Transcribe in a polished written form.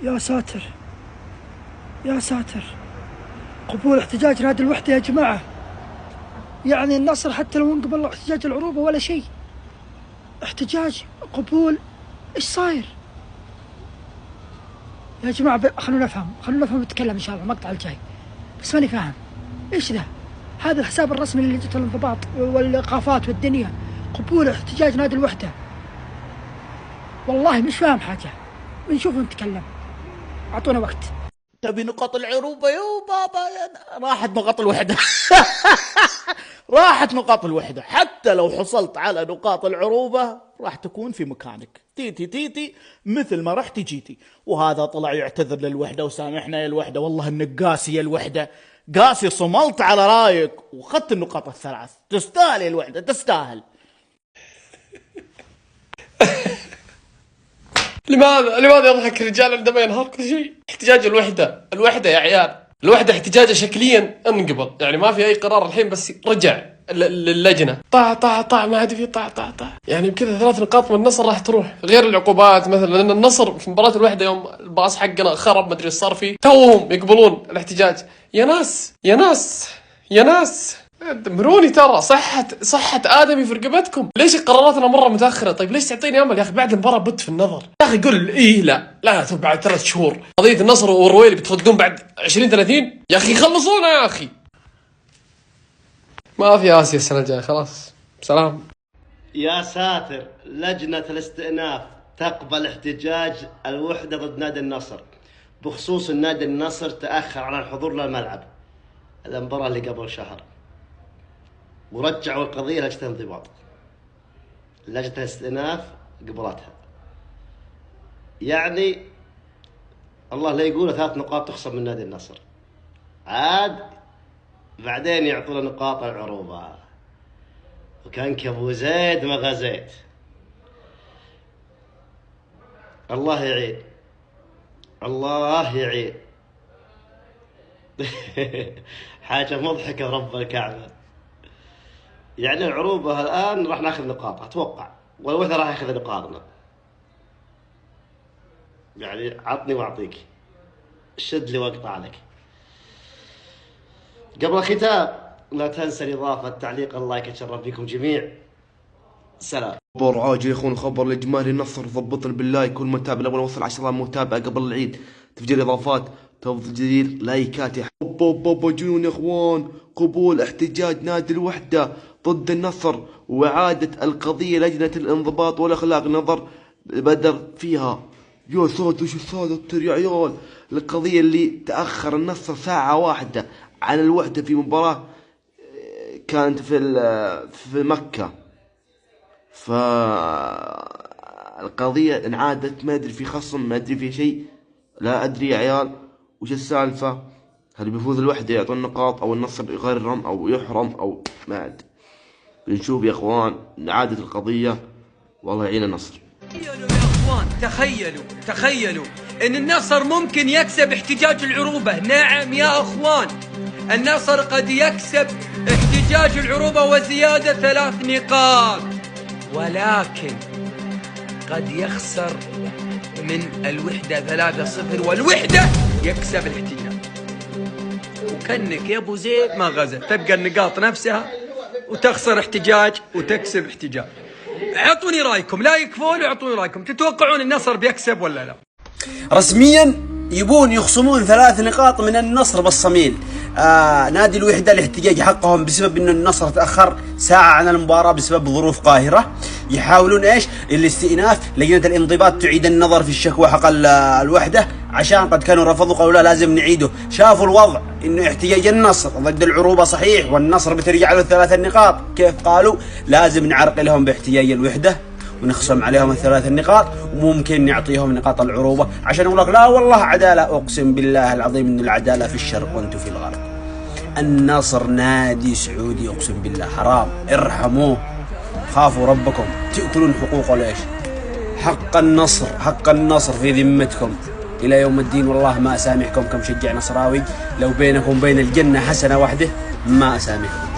يا ساتر يا ساتر، قبول احتجاج نادي الوحدة يا جماعة. يعني النصر حتى لو انقبل احتجاج العروبة ولا شيء، احتجاج قبول، ايش صاير يا جماعة؟ خلونا نفهم نتكلم ان شاء الله المقطع الجاي، بس ماني فاهم ايش ذا. هذا الحساب الرسمي للجنة الانضباط والايقافات والدنيا، قبول احتجاج نادي الوحدة. والله مش فاهم حاجة، بنشوف ونتكلم، اعطونا وقت. تبي نقاط العروبة يو بابا؟ راحت نقاط الوحدة. راحت نقاط الوحدة. حتى لو حصلت على نقاط العروبة راح تكون في مكانك، تيتي مثل ما رحتي جيتي. وهذا طلع يعتذر للوحدة وسامحنا يا الوحدة، والله انك قاسي يا الوحدة، قاسي، صملت على رايك وخدت النقاط الثلاث. تستاهل يا الوحدة، تستاهل. لماذا يضحك الرجال عندما ينهار كل شيء؟ احتجاج الوحدة يا عيال، الوحدة احتجاجه شكليا انقبض، يعني ما في اي قرار الحين، بس رجع للجنة. طاع ما عاد في طاع. يعني بكذا 3 نقاط من النصر راح تروح، غير العقوبات مثلا، لان النصر في مباراة الوحدة يوم الباص حقنا خرب ما ادري ايش صار فيه، توهم يقبلون الاحتجاج. يا ناس دمروني ترى. صحة آدمي في رقبتكم. ليش قراراتنا مرة متأخرة؟ طيب ليش تعطيني أمل يا أخي؟ بعد المباراة بت في النظر يا أخي، قول إيه لا بعد 3 شهور. قضية النصر والرويلي بتردون بعد 20-30 يا أخي، خلصونا يا أخي. ما في آسيا السنة الجاية، خلاص سلام. يا ساتر، لجنة الاستئناف تقبل احتجاج الوحدة ضد نادي النصر بخصوص النادي النصر تأخر عن الحضور للملعب المباراة اللي قبل شهر، ورجعوا القضية لجنة الانضباط. لجنة الاستئناف قبلتها. يعني الله لا يقول 3 نقاط تخصم من نادي النصر، عاد بعدين يعطونا نقاط العروبة. وكانك ابو زيد ما غزيت. الله يعين. حاجة مضحكة رب الكعبة. يعني العروبة الآن راح ناخذ نقاط أتوقع، والوحدة راح ياخذ نقاطنا. يعني عطني واعطيك، شد لي واقطع لك. قبل الختام لا تنسى الإضافة، التعليق، اللايك، اتشرف بكم جميع. سلام. خبر عاجل يا اخوان، خبر لجماهير النصر، ضبطنا بالله كل متابع، نبغى نوصل 10 متابع قبل العيد. تفجير اضافات، تفجير لايكات يا بابا جنون يا اخوان. قبول احتجاج نادي الوحدة ضد النصر وإعادة القضية لجنة الانضباط والاخلاق نظر بدر فيها. يا ساتر شو ساتر يا عيال، القضية اللي تأخر النصر 1 ساعة عن الوحدة في مباراة كانت في مكة، فالقضية انعادت. ما ادري في خصم، ما ادري في شيء، لا ادري يا عيال وش السالفة. هل بيفوز الوحدة يعطون نقاط، او النصر يغرم او يحرم، او ما ادري. بنشوف يا اخوان اعادة القضية، والله يعين النصر. تخيلوا يا اخوان، تخيلوا ان النصر ممكن يكسب احتجاج العروبة. نعم يا اخوان، النصر قد يكسب احتجاج العروبة وزيادة 3 نقاط، ولكن قد يخسر من الوحدة 3-0، والوحدة يكسب الاحتجاج. وكأنك يا ابو زيد ما غزت، تبقى النقاط نفسها وتخسر احتجاج وتكسب احتجاج. اعطوني رايكم، لا يكفون، اعطوني رايكم، تتوقعون النصر بيكسب ولا لا؟ رسميا يبون يخصمون 3 نقاط من النصر بالصميل. نادي الوحدة الاحتجاج حقهم بسبب انه النصر تأخر 1 ساعة عن المباراة بسبب ظروف قاهرة. يحاولون ايش؟ الاستئناف، لجنة الانضباط تعيد النظر في الشكوى حق الوحدة، عشان قد كانوا رفضوا، قالوا لا لازم نعيده. شافوا الوضع انه احتجاج النصر ضد العروبة صحيح، والنصر بترجع له 3 نقاط، كيف قالوا لازم نعرقلهم باحتجاج الوحدة ونخصم عليهم 3 نقاط، وممكن نعطيهم نقاط العروبة عشان يقول لك لا والله عدالة. اقسم بالله العظيم ان العدالة في الشرق وانتم في الغرب. النصر نادي سعودي، اقسم بالله حرام، ارحموه، خافوا ربكم، تأكلون حقوقه ليش؟ حق النصر في ذمتكم الى يوم الدين. والله ما اسامحكم كمشجع نصراوي، لو بينكم بين الجنة حسنة واحدة ما اسامحكم.